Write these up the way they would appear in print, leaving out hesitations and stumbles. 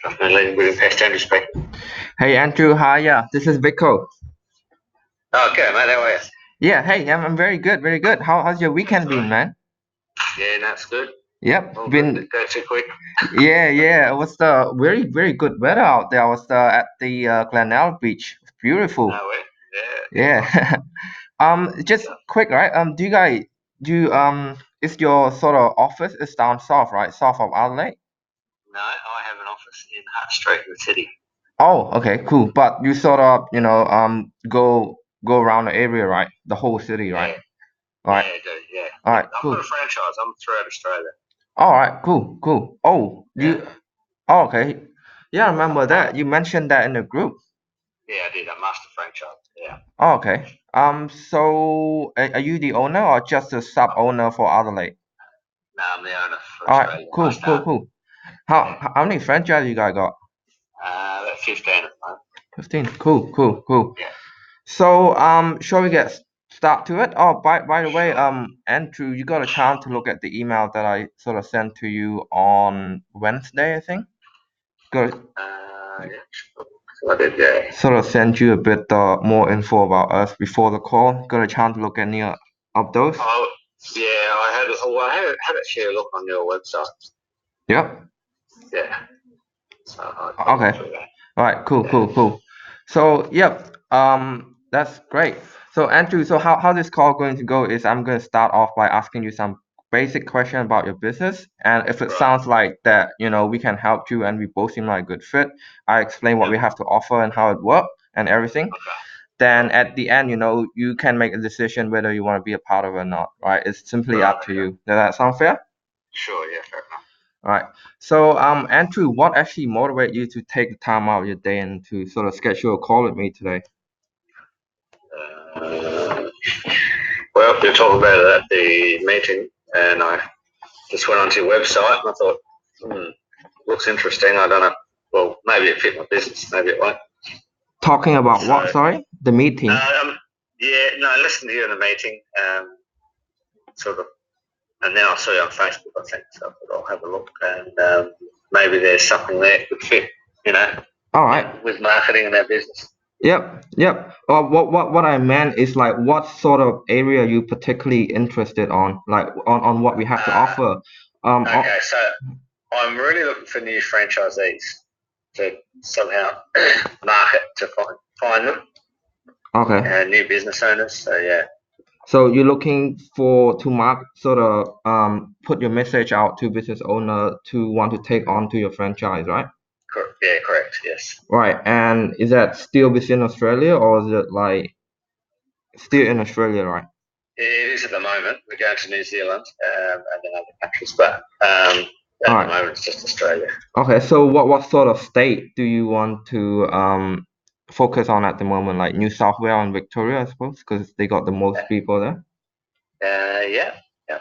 Definitely with Pest Andrew speaking. Hey Andrew, hi, yeah, this is Vico. Oh, okay, mate. How are you? Yeah, hey, I'm very good, very good. How's your weekend been, Excellent. man? Yeah, that's good. Yep, All good. been Didn't go too quick. yeah. It was the very good weather out there. I was at the Glenelg Beach. It's beautiful. No way. Yeah, awesome. Yeah. Just Yeah. quick, right? Do you guys is your sort of office is down south, right? South of Adelaide? No, I have an office in Hart Street in the city. Oh, okay, cool. But you sort of, go around the area, right? The whole city, right? Yeah, All right. I do. Yeah, All yeah. right, I've got cool. a franchise. I'm throughout Australia. All right, cool. Oh, Yeah, okay. Yeah, I remember that. You mentioned that in the group. yeah. I did a master franchise. Yeah. Oh, okay. So are you the owner or just a sub owner for Adelaide? No, I'm the owner for All right, Australia. I cool, start. cool. Yeah. How many franchise you guys got? About 15 at the moment. 15. Cool. Yeah. So shall we get start to it? Oh, by the way, Sure. Andrew, you got a chance to look at the email that I sort of sent to you on Wednesday, I think. Got Yeah. Sure. So I did. Yeah. sort of send you a bit more info about us before the call. Got a chance to look at any of those? Oh, yeah. I had actually a look on your website. Yep. Yeah. So I looked Okay. through that. All right. Yeah. Cool. So, yep. That's great. So, Andrew, so how this call going to go is I'm going to start off by asking you some basic question about your business, and if it Right. sounds like that, we can help you and we both seem like a good fit, I explain what Yep. we have to offer and how it works and everything. Okay. Then Sure. at the end, you can make a decision whether you want to be a part of it or not, right? It's simply Right. up to Okay. you. Does that sound fair? Sure. Yeah. Fair All right. So, Andrew, what actually motivated you to take the time out of your day and to sort of schedule a call with me today? enough. Well, you're talking about it at the meeting, and I just went onto your website, and I thought, looks interesting. I don't know. Well, maybe it fit my business. Maybe it won't. Talking about So, what? Sorry, the meeting. yeah. No. Listen to you in the meeting. Sort of. And then I saw you on Facebook, I think. So I thought I'll have a look, and maybe there's something there that could fit. You know, All right. with marketing and our business. Yep. What I meant is like what sort of area you particularly interested on, like on what we have to Uh, offer. Um. okay, so I'm really looking for new franchisees to somehow market to find them, Okay. new business owners. So yeah, So you're looking for to mark sort of put your message out to business owner to want to take on to your franchise, right? yeah, correct. Yes, Right. And is that still within Australia or is it like still in Australia, right? it is at the moment. We're going to New Zealand and then other countries, but All at the right. moment it's just Australia. Okay. So what sort of state do you want to focus on at the moment? Like New South Wales and Victoria, I suppose, because they got the most people there. Yeah, yeah,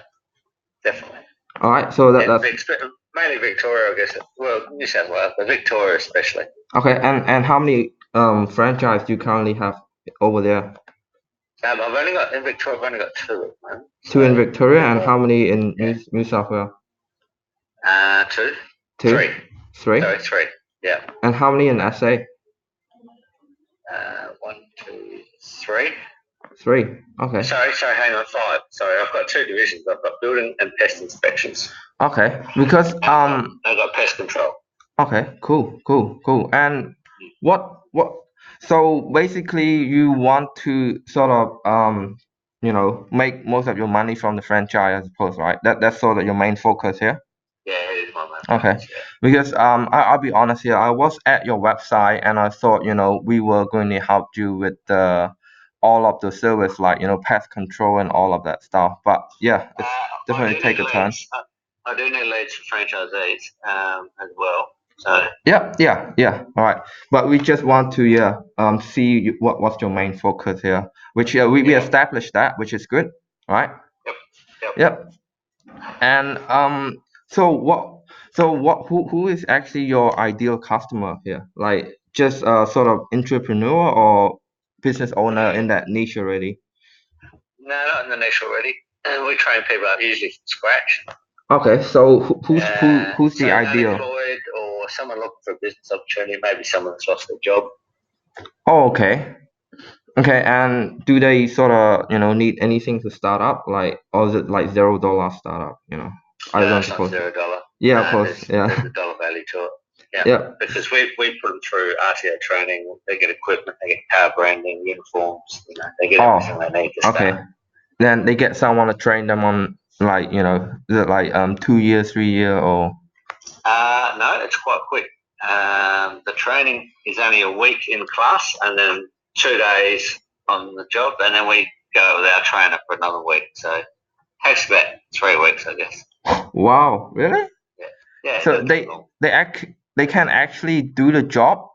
definitely. All right. So Yeah, that's mainly Victoria, I guess. Well, New South Wales, but Victoria especially. okay. And how many franchise do you currently have over there? I've only got in Victoria. I've only got two at the moment. Two in So Victoria they're and more. how many in Yeah, New South Wales? two, three. Two, three. Sorry, three. Yeah. And how many in SA? One, two, three. Three. Okay. Sorry, hang on, five. Sorry, I've got two divisions. I've got building and pest inspections, Okay. Because and I've got pest control. okay, cool. And what so basically you want to sort of make most of your money from the franchise, I suppose, right? That's sort of your main focus here. Yeah, it is my main Okay. focus. Yeah. Because I'll be honest here, I was at your website and I thought, we were going to help you with the all of the service like, pest control and all of that stuff. But yeah, it's I definitely do need take a turn. leads. I do need leads for franchisees as well. So Yeah. All right. But we just want to see what's your main focus here, which we yeah, established that, which is good. All right. yep, yep. Yep. And so what who is actually your ideal customer here? Like just a sort of entrepreneur or business owner in that niche already? No, not in the niche already. And we train people up usually from scratch. Okay. So who's So the ideal? unemployed someone looking for a business opportunity, maybe someone that's lost their job. Oh, okay. Okay, and do they sort of, need anything to start up, like, or is it like $0 startup, I No, don't it's not suppose. $0. Yeah, of No, course. there's Yeah. a dollar value to it. Yeah, Yeah. because we put them through RTO training. They get equipment, they get car branding, uniforms. They get everything Oh, they need to okay. start. Then they get someone to train them on, like, is it like 2 year, 3 year, or? No, it's quite quick. The training is only a week in class, and then 2 days on the job, and then we go with our trainer for another week. So it takes about 3 weeks, I guess. Wow, really? Yeah, yeah, it So doesn't take long. they can actually do the job,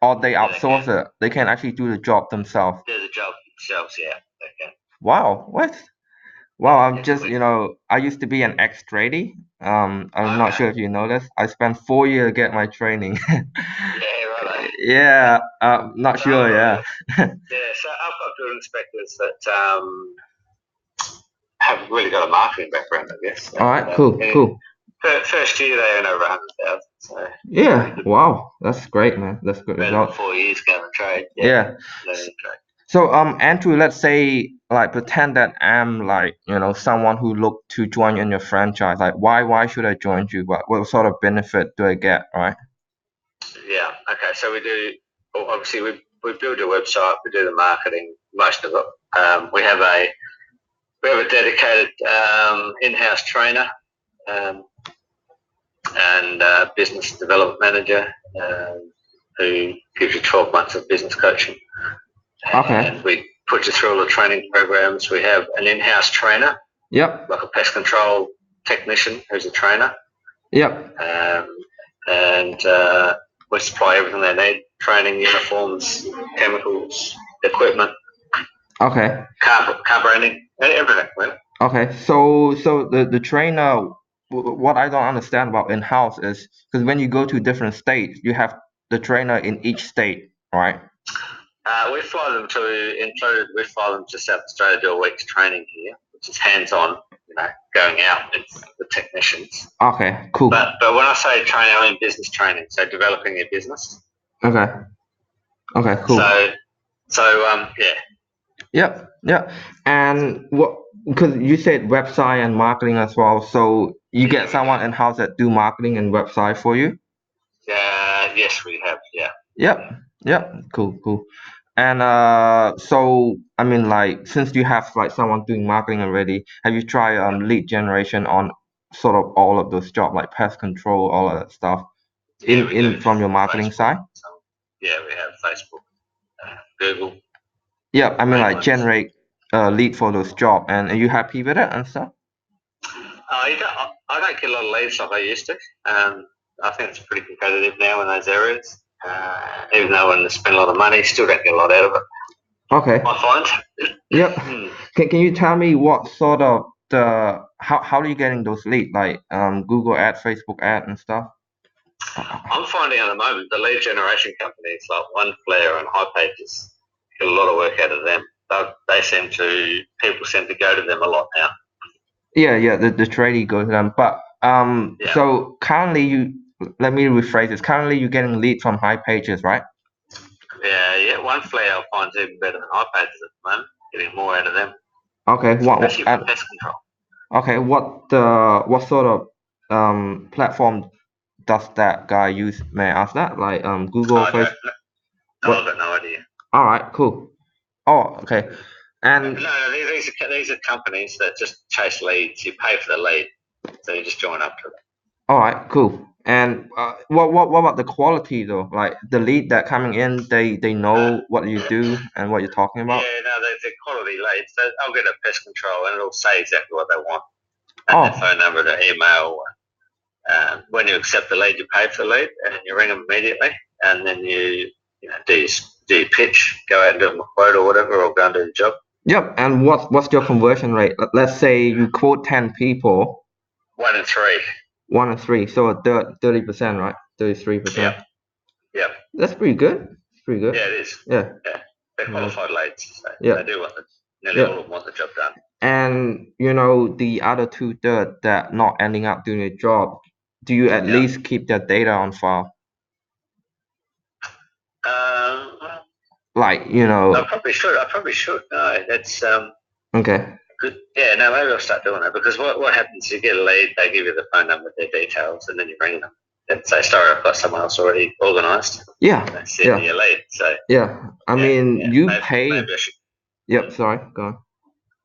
or they Yeah, they can outsource it. They can actually do the job themselves. do the job themselves. Yeah, they can. Wow, what? Yeah, Wow, I'm it's just, quick. I used to be an ex-tradie. I'm not Okay. sure if you know this. I spent 4 years to get my training. Yeah, right. Yeah. Yeah, not So I'm sure, yeah. familiar. Yeah, so I've got building inspectors that have really got a marketing background, I guess. All And right, cool, cool. first year they earn over 100,000, so pretty Yeah, good. wow, that's great, man. That's good Better than result. 4 years going to trade. Yeah, Yeah. learning trade. So, Andrew, let's say, like, pretend that I'm like, someone who look to join in your franchise. Like, why should I join you? What sort of benefit do I get, right? Yeah. Okay. So we do. Well, obviously, we build a website. We do the marketing, most of it. We have a dedicated in-house trainer um, and business development manager who gives you 12 months of business coaching, Okay. and we put you through all the training programs. We have an in-house trainer, Yep. like a pest control technician who's a trainer, Yep. and we supply everything they need: training, uniforms, chemicals, equipment, Okay. car branding, everything. Really. Okay. So the trainer, what I don't understand about in-house is because when you go to different states, you have the trainer in each state, right? We fly them to include. We fly them to South Australia, do a week's training here, which is hands-on. Going out with the technicians. Okay. Cool. But when I say training, I mean business training. So developing your business. Okay. Okay. Cool. Yeah. Yep, yep. And what, because you said website and marketing as well, so you Yeah, get someone in-house that do marketing and website for you? yes, we have. Yeah. Yep, yep. Cool, cool. And so I mean, like, since you have like someone doing marketing already, have you tried Yep. lead generation on sort of all of those jobs like pest control, all of that stuff Yeah, we do. in from your marketing Facebook. side? So, yeah, we have Facebook, Google, Yep, I mean main like ones. generate lead for those jobs, and are you happy with it and stuff? I don't get a lot of leads like I used to. I think it's pretty competitive now in those areas. Even though when they spend a lot of money, still don't get a lot out of it. Okay. I find. Yep. Hmm. Can you tell me what sort of how are you getting those leads, like Google ad, Facebook ad and stuff? I'm finding at the moment the lead generation companies like OneFlare and HighPages get a lot of work out of them. People seem to go to them a lot now. Yeah, yeah, the tradie goes to them. But Yeah, so currently you let me rephrase this. Currently you're getting lead from high pages, right? yeah. OneFlare I find even better than HighPages at the moment. Getting more out of them, Okay, especially for pest control. okay, what sort of platform does that guy use? May I ask that? Like Google, I don't. Facebook, No, I've what? got no idea. All right, cool. Oh, okay. And No, these are companies that just chase leads. You pay for the lead, so you just join up to them. all right, cool. And what about the quality though? Like the lead that coming in, they Uh, know what you do and what you're talking about? yeah, no, they're quality leads. I'll get a pest control and it'll say exactly what they want and their Oh, phone number, their email. When you accept the lead, you pay for the lead and you ring them immediately, and then do you pitch, go out and do them a quote or whatever, or go and do the job. yep. And what's your conversion rate? Let's say you quote 10 people, 1 in 3. 1 and 3, so a 30%, right? Yep, 33%. yep, That's pretty good. Pretty good. yeah, it is. Yeah. Yeah, they're Yeah. qualified leads, so they Yep. do nearly all of Yep. them want the job done. And the other 2/3 that not ending up doing a job, do you at Yeah. least keep their data on file? Like, I probably should. No, that's okay. good. Yeah, no, maybe I'll start doing that because what happens? You get a lead, they give you the phone number, their details, and then you ring them and say, "Sorry, I've got someone else already organised." Yeah, That's send yeah, you your lead. So yeah. I yeah, mean, yeah, you maybe pay. I should. Yep, sorry, go on.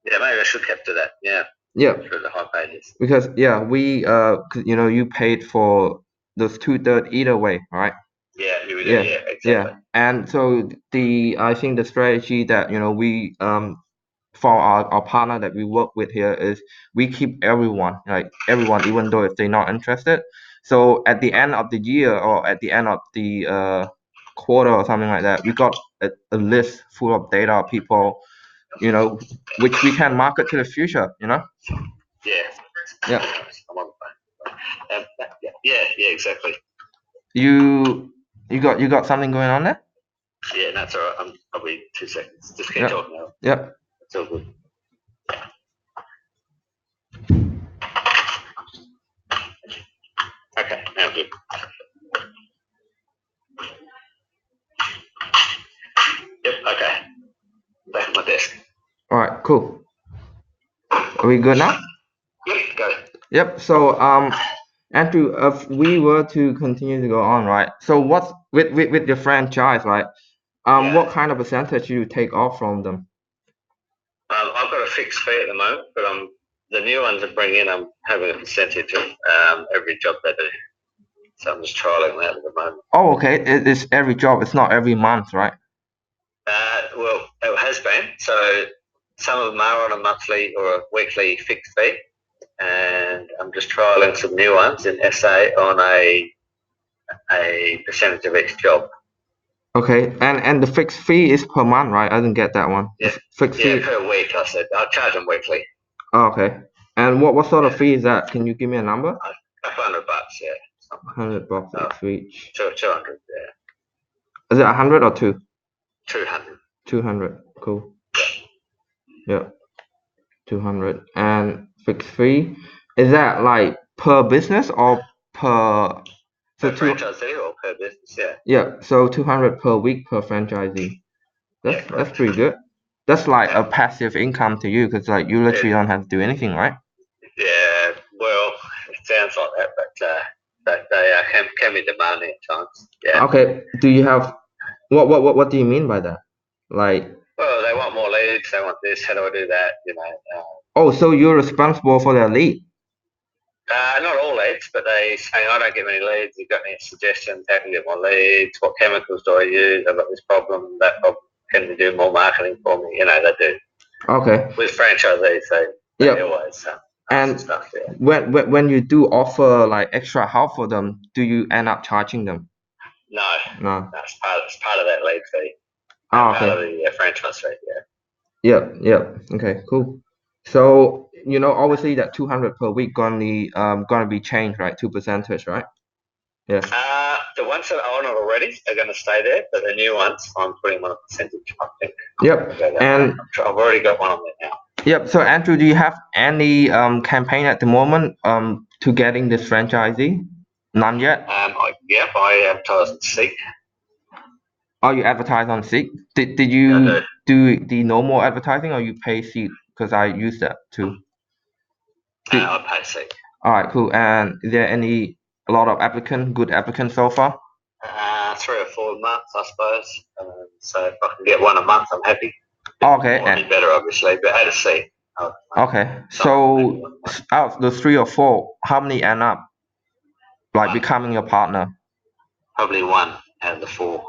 Yeah, maybe I should capture that. Yeah, Yep, through the high pages. because we 'cause, you paid for those 2/3 either way, right? Yeah, you would do. Yeah, Yeah, exactly. yeah. And so I think the strategy that we for our partner that we work with here is we keep everyone, like everyone, even though if they're not interested. So at the end of the year or at the end of the quarter or something like that, we got a list full of data of people, which we can market to the future. Yeah. Yeah. I'm on the phone. Yeah, exactly. You got something going on there? Yeah, that's all right. I'm probably 2 seconds. Just keep Yeah. talking now. Yeah. It's all good. Okay, now good. Yep, okay. Back at my desk. All right. Cool. Are we good now? Yep, go. Yep. So Andrew, if we were to continue to go on, right? So what's with your franchise, right? Yeah. What kind of percentage you take off from them? I've got a fixed fee at the moment, but the new ones that bring in, I'm having a percentage of every job they do. So I'm just trialing that at the moment. Oh, okay. It's every job. It's not every month, right? Well, it has been. So some of them are on a monthly or a weekly fixed fee, and I'm just trialing some new ones in SA on a percentage of each job. Okay. And the fixed fee is per month, right? I didn't get that one. Yeah, Fixed yeah, fee. per week. I said I'll charge them weekly. Oh, okay. And what sort of fee is that? Can you give me a number? A couple $100, yeah. $100 each. 200, yeah. Is it 100 or two? 200. 200. Cool. Yeah. 200 and fixed fee. Is that like per business or per? So Per franchisee or per business, yeah. yeah. So 200 per week per franchisee. Yeah, That's correct. pretty good. That's like a Yeah. passive income to you because like you literally don't have to do anything, right? Yeah, well, it sounds like that, but they can be demanding at times. Yeah. Okay. Do you have what do you mean by that? Like, Well, they want more leads. They want this. How do I do that? oh, so you're responsible for their lead. Not all leads, but they say, I don't get many leads. You've got any suggestions? How can I get more leads? What chemicals do I use? I've got this problem, that problem. Can you do more marketing for me? They do. Okay. With franchisees, they Yep. always ask And stuff. Yeah. when you do offer like extra help for them, do you end up charging them? No, No. that's part of that lead fee. Oh, Part of okay. the franchise fee. Yeah. Yep. Okay, cool. So, obviously that 200 per week gonna be changed, right? 2%, right? Yeah. The ones that I own already are going to stay there, but the new ones, I'm putting them on a percentage. I think. Yep. And I've already got one on there now. yep. So Andrew, do you have any campaign at the moment to getting this franchisee? None yet? I advertise on Seek. Oh, you advertise on Seek? Did Yeah, I you do. do the normal advertising or you pay Seek? Because I use that too. I pay Seek. All right, cool. And is there a lot of good applicants so far? 3 or 4 months, I suppose. So if I can get one a month, I'm happy. Okay. More would be better, obviously, but how to see. Okay. So out of the 3 or 4, how many end up like becoming your partner? Probably one out of the 4.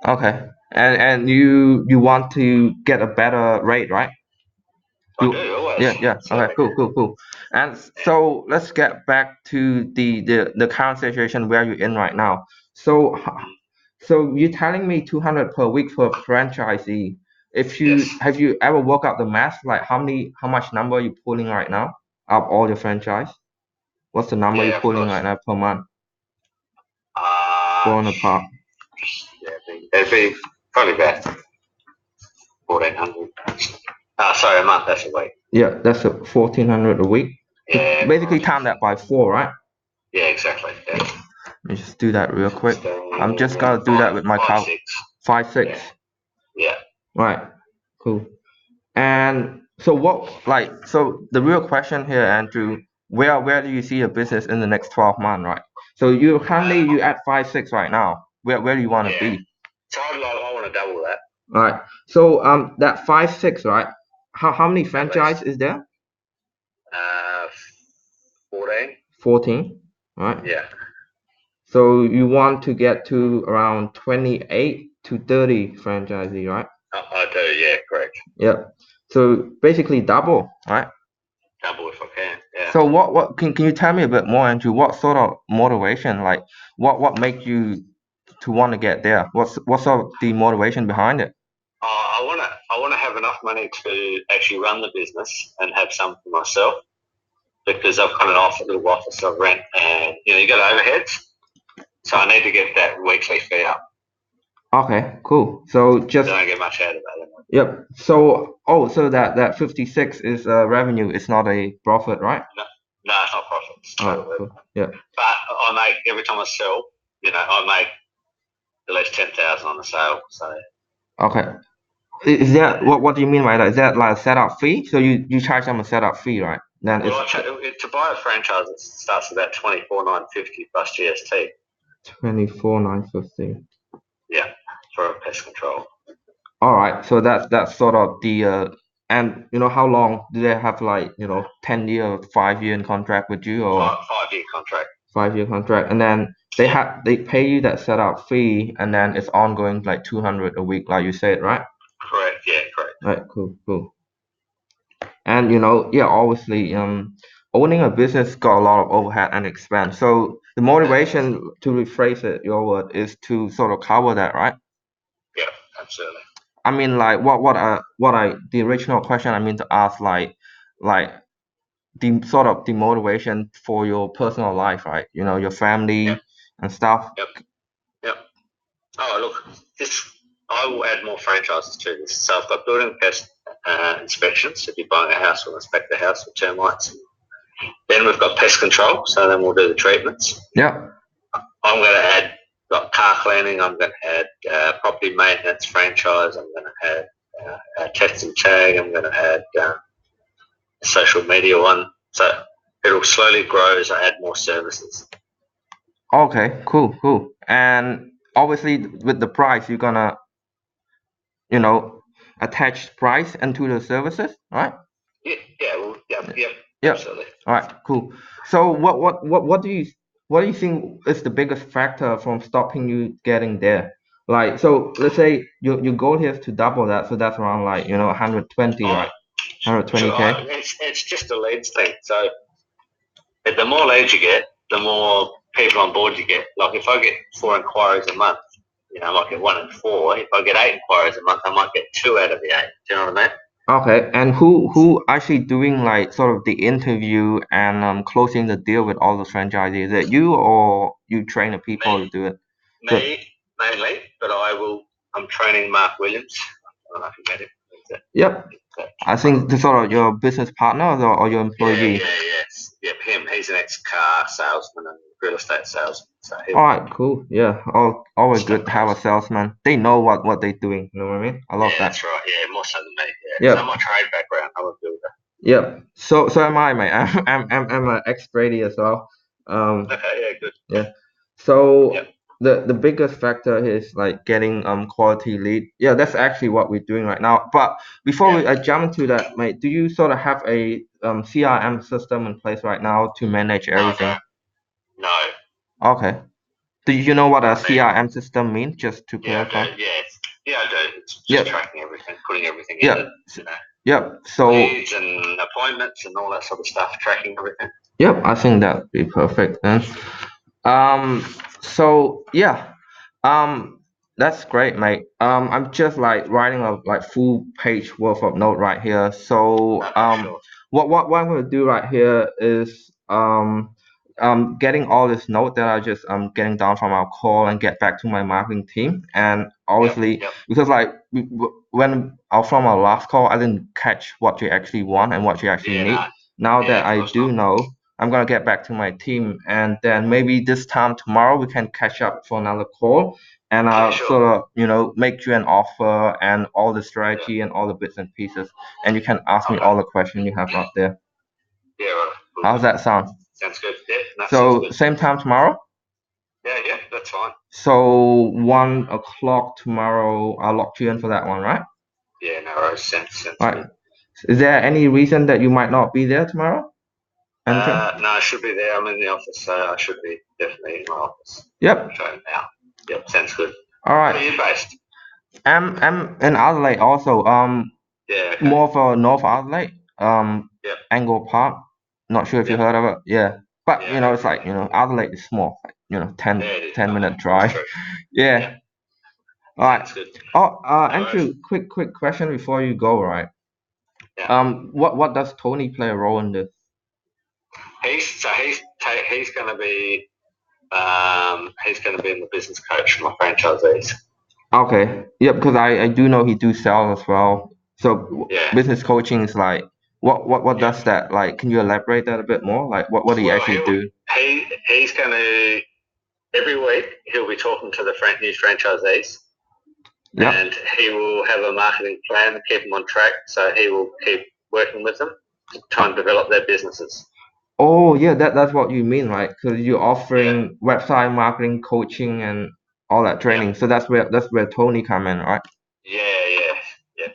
Okay. And you want to get a better rate, right? I do always. Yeah. Okay. Cool. And so let's get back to the current situation where you're in right now. So you're telling me 200 per week for franchisee. Yes. Have you ever worked out the math? Like how much number are you pulling right now of all your franchise? What's the number you're Yeah, of pulling course. right now per month? Uh, Falling apart. yeah, it'd be probably about 1,400. Sorry, a month. That's a week. Yeah, that's 1,400 a week. Yeah. Basically, time that by 4, right? Yeah, exactly. Yeah. Let me just do that real quick. I'm just gonna do that with my 5, 6. 5, 6. Yeah. Right. Cool. And so so the real question here, Andrew, where do you see your business in the next 12 months, right? So you currently you at 5, 6 right now. Where do you want to Yeah. be? So I want to double that. Right. So that 5, 6, right? How many At least. franchise is there? 14. 14. Right. Yeah. So you want to get to around 28 to 30 franchisee, right? I do. Yeah. Correct. Yep. So basically double, right? Double if I can. Yeah. So what can you tell me a bit more, Andrew? What sort of motivation, like what make you to want to get there? What's sort of the motivation behind it? I want to have enough money to actually run the business and have some for myself because I've got an little office I rent, and you got overheads, so I need to get that weekly fee up. Okay, cool. So I just don't get much out of that. Anyway. yep. So that 56 is revenue. It's not a profit, right? No, it's not profit. It's total Oh, cool. revenue. Yeah. But I make every time I sell, I make at least 10,000 on the sale. So Okay. Is that what do you mean by that? Is that like a setup fee? So you charge them a setup fee, right? Then well, it's to buy a franchise, it starts at about 24,950 plus GST. 24,950. Yeah, for a pest control. All right, so that's sort of the and how long do they have, like 10-year, 5-year in contract with you, or 5 year contract. 5-year contract, and then they pay you that setup fee, and then it's ongoing like 200 a week, like you said, right? Correct. Yeah, correct. Right, cool. And yeah, obviously, owning a business got a lot of overhead and expense. So the motivation, to rephrase it, your word, is to sort of cover that, right? Yeah, absolutely. I mean, like, the original question I mean to ask, like the sort of the motivation for your personal life, right? Your family Yep. and stuff. Yep. Yep. Oh, look, I will add more franchises to this. So I've got building pest inspections. If you're buying a house, we'll inspect the house for termites. Then we've got pest control. So then we'll do the treatments. Yeah. I'm going to add car cleaning. I'm going to add property maintenance franchise. I'm going to add test and tag. I'm going to add a social media one. So it'll slowly grow as I add more services. Okay. Cool. And obviously, with the price, you're gonna attach price into the services, right? Yeah, Yep. absolutely. All right. Cool. So what do you think is the biggest factor from stopping you getting there? Like, so let's say your goal here is to double that, so that's around, like 120, right? Sure, 120K. it's just a leads thing. So the more leads you get, the more people on board you get. Like if I get 4 inquiries a month, I might get 1 in 4. If I get 8 inquiries a month, I might get 2 out of the 8. Do you know what I mean? Okay. And who actually doing, like, sort of the interview and closing the deal with all the franchisees? Is it you, or you train the people to do it? So Me mainly, but I'm training Mark Williams. I don't know if you met him. yep. I think the sort of your business partner, or your employee. Yes. Yep, him. He's an ex-car salesman and real estate salesman. So All right, cool. Yeah, always good to have a salesman. They know what they're doing. You know what I mean? I love that. That's right. Yeah, more so than me. Yeah. Yep. So my trade background, I'm a builder. Yep. So am I, mate. I'm an ex-tradie as well. Okay. Yeah. Good. Yeah. So Yep. the biggest factor is like getting quality lead. Yeah, that's actually what we're doing right now. But before I jump into that, mate, do you sort of have a CRM system in place right now to manage everything? No. Okay. Do you know what a CRM system means? Just to Yeah, I clarify. do. Yeah, I do. It's just Yep. tracking everything, putting everything in it. Yep. So Leads and appointments and all that sort of stuff, tracking everything. yep, I think that'd be perfect then. Um, so yeah, um, that's great, mate. I'm just like writing a like full page worth of note right here. So Sure. what I'm gonna do right here is getting all this note that I just getting down from our call and get back to my marketing team. And obviously, because like when from our last call, I didn't catch what you actually want and what you actually need. Now that I do know, I'm gonna get back to my team, and then maybe this time tomorrow we can catch up for another call, and I'll sure. sort of, make you an offer and all the strategy and all the bits and pieces, and you can ask me Okay. all the questions you have out there. Yeah, right. Good. How's that sound? Sounds good. Yeah, that sounds So good. same time tomorrow? Yeah, that's fine. So 1 o'clock tomorrow, I'll lock you in for that one, right? Yeah, no worries. Sounds Right. good. Is there any reason that you might not be there tomorrow? Anything? No, I should be there. I'm in the office, so I should be definitely in my office. Yep. So now. Yep, sounds good. All Where are right. you based? I'm in Adelaide also. Yeah, okay. More for North Adelaide. Yep. Angle Park. Not sure if you Yep. heard of it. Yeah. But Yeah, no, it's like, really. Adelaide is small. Like, 10 Yeah, it is. 10-minute That's drive. true. Yeah. Yep. All right. Sounds good. Oh, No worries. Andrew, quick question before you go, right? Yeah. What does Tony play a role in this? He's going to be in the business coach for my franchisees. Okay. Yeah, because I do know he do sales as well. So Yeah. business coaching is like what Yeah. does that like? Can you elaborate that a bit more? Like what do you Well, actually do? he's going to every week he'll be talking to the new franchisees, Yep. and he will have a marketing plan to keep them on track. So he will keep working with them to try and develop their businesses. Oh yeah, that's what you mean, right? Because you're Yeah. offering website marketing, coaching, and all that training. Yeah. So that's where Tony come in, right? Yeah.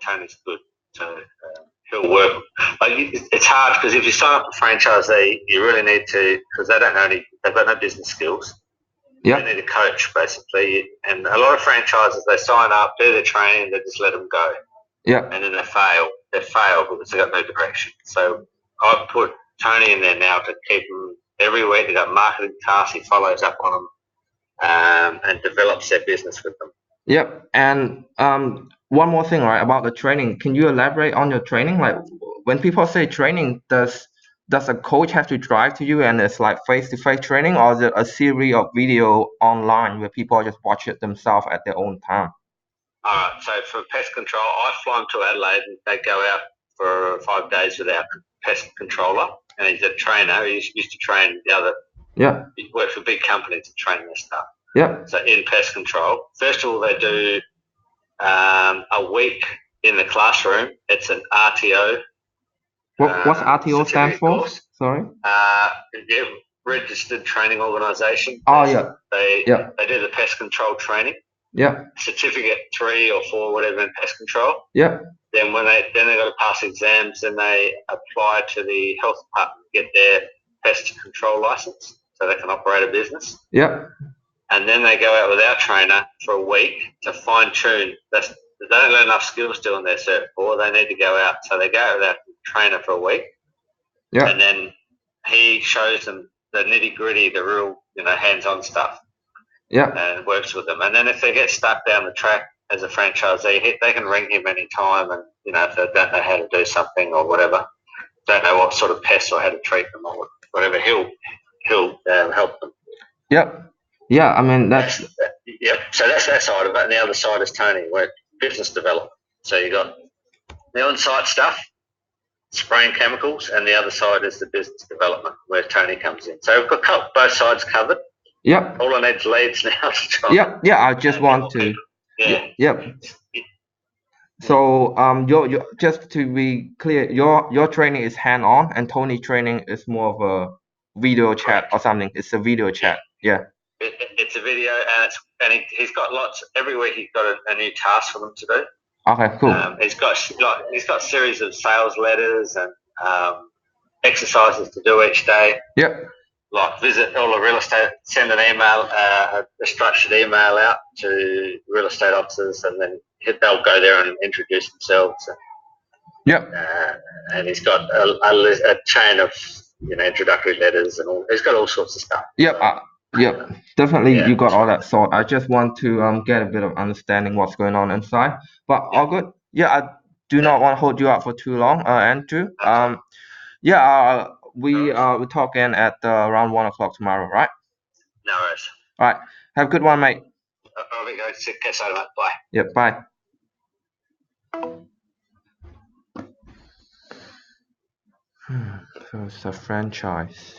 Tony's good. So he'll work. Like, it's hard because if you sign up a franchisee, you really need to, because they've got no business skills. They need Yep. a coach basically, and a lot of franchises they sign up, do their training, they just let them go, Yep. and then they fail. They fail because they got no direction. So I've put Tony in there now to keep him every week. They got marketing tasks. He follows up on them and develops their business with them. Yep. And one more thing, right, about the training. Can you elaborate on your training? Like when people say training, does a coach have to drive to you and it's like face-to-face training, or is it a series of video online where people just watch it themselves at their own time? All right. So for pest control, I fly them to Adelaide and they go out for 5 days with our pest controller, and he's a trainer. He used to train the other. Yeah. He worked for big companies to train their staff. Yeah. So in pest control, first of all, they do a week in the classroom. It's an RTO What's RTO stands certificate for? course. Sorry. Yeah, registered training organisation. Oh yeah. They Yeah. they do the pest control training. Yeah. Certificate 3 or 4, whatever, in pest control. Yeah. Then they got to pass exams, then they apply to the health department to get their pest control license so they can operate a business. Yeah. And then they go out with our trainer for a week to fine tune. They don't learn enough skills doing their Cert 4. They need to go out. So they go out with our trainer for a week, Yeah. and then he shows them the nitty gritty, the real, hands on stuff, Yeah. and works with them. And then if they get stuck down the track as a franchisee, they can ring him anytime, and if they don't know how to do something or whatever, don't know what sort of pests or how to treat them or whatever, he'll help them. Yep. Yeah, I mean that's Yep. So that's that side of it, and the other side is Tony, where business development. So you got the on-site stuff, spraying chemicals, and the other side is the business development, where Tony comes in. So we've got both sides covered. yep. All I need is leads now to try. Yep. Yeah, I just and want more to people. Yeah. yep. So your just to be clear, your training is hand-on and Tony training is more of a video chat Correct. or something. It's a video Yeah. chat. Yeah. It's a video, and he's got lots. Every week he's got a new task for them to do. Okay, cool. He's got a series of sales letters and exercises to do each day. Yep. Like visit all the real estate, send an email, a structured email out to real estate officers, and then they'll go there and introduce themselves. Yep. And he's got a chain of introductory letters and all. He's got all sorts of stuff. Yep. Yep. Definitely Yeah. you got all that sort. I just want to get a bit of understanding what's going on inside. But all good. Yeah, I do not want to hold you up for too long, Andrew. Yeah, we talk again at around 1 o'clock tomorrow, right? No worries. All right. Have a good one, mate. I'll be going to catch you later, mate. Bye. Yep. Bye. So it's a franchise.